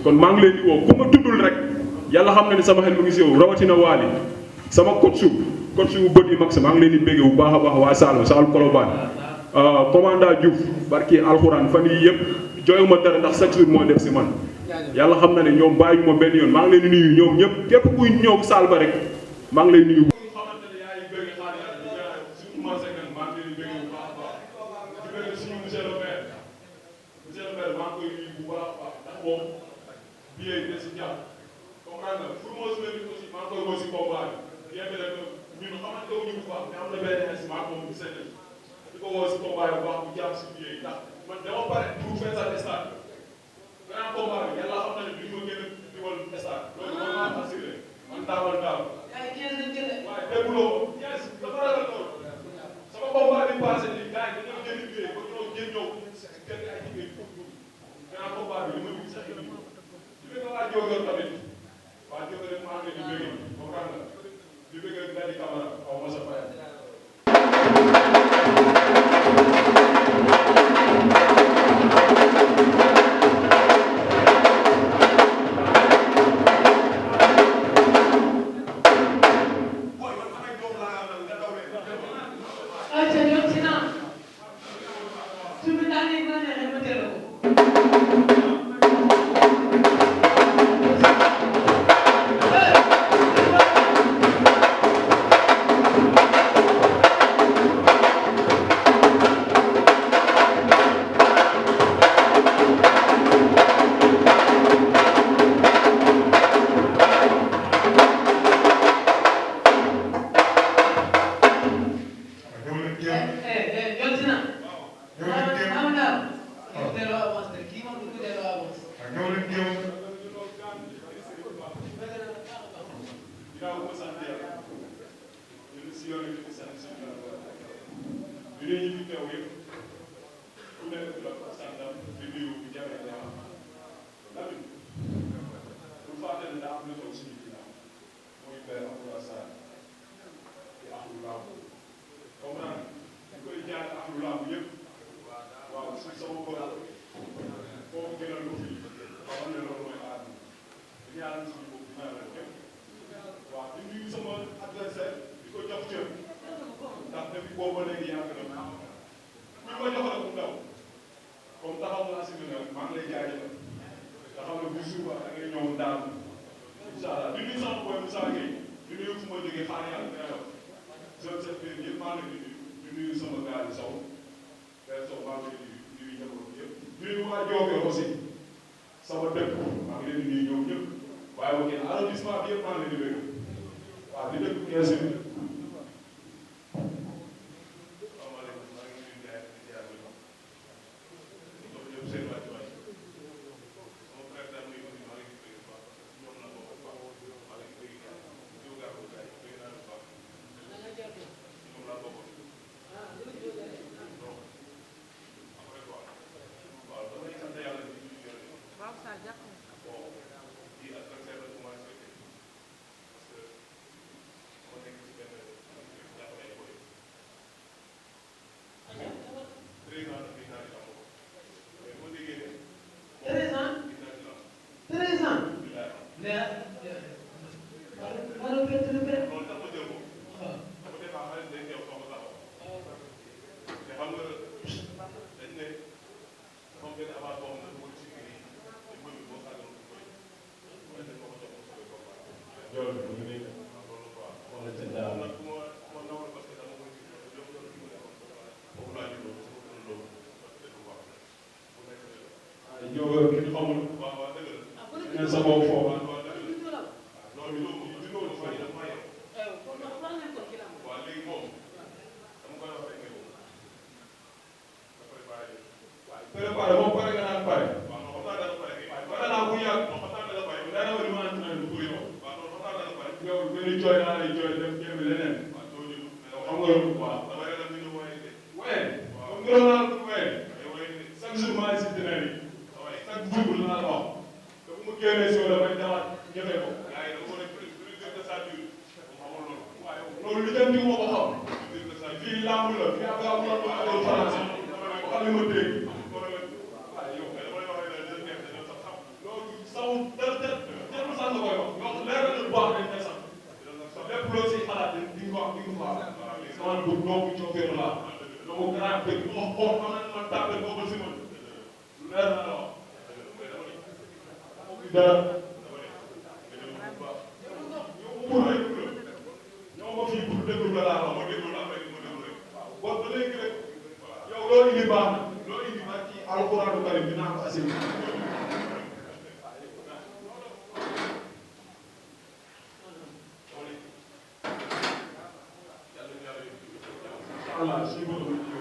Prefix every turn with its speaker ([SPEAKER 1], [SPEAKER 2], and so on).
[SPEAKER 1] kon maa ngi leen di woo ku ma tuddul rek yàlla xam na ni sama xel mu ngi si yow rawatina Waly sama coach bu bët yi mag sa maa ngi leen di béggee bu baax a baax waa Saalum Colobane commandant Diouf barki alxuraan fan yii yëpp jooyuma dara ndax chaque jour moo def si man yàlla xam na ne ñoom bàyyi ñu ma benn yoon maa ngi leen di nuyu ñoom ñëpp képp kuy ñëw saal ba rek maa ngi lay nuyu. di ko woo si combat bu baax bu jàpp si biir ndax man dama pare pour faire ça stade grand combat bi yàlla xam na ne bi ma gën a diwal stade loolu man maa assuré man daawal daaw waaye dégguloo yes dafa ragal loolu sama combat bi passé ni gars yi dañoo jënd biir ba ñoo jën ñëw gën ay jigéen pour grand combat bi li ma gis sax di bëgg waa Diogo tamit waa Diogo rek maa ngi leen di bëgg comprendre nga di bëgg Dadi Camara xaw ma sa fayal xool xam nañ man tàmbali boo ko si man lu leer na la wax dara pour déglu la ñoo ma fii pour déglu la laa wax ma déglu la après ma déglu rek bon ba léegi rek yow loo indi baax na loo indi ba ci alxuraanu karim dinaa ko assuré Allah si bëgg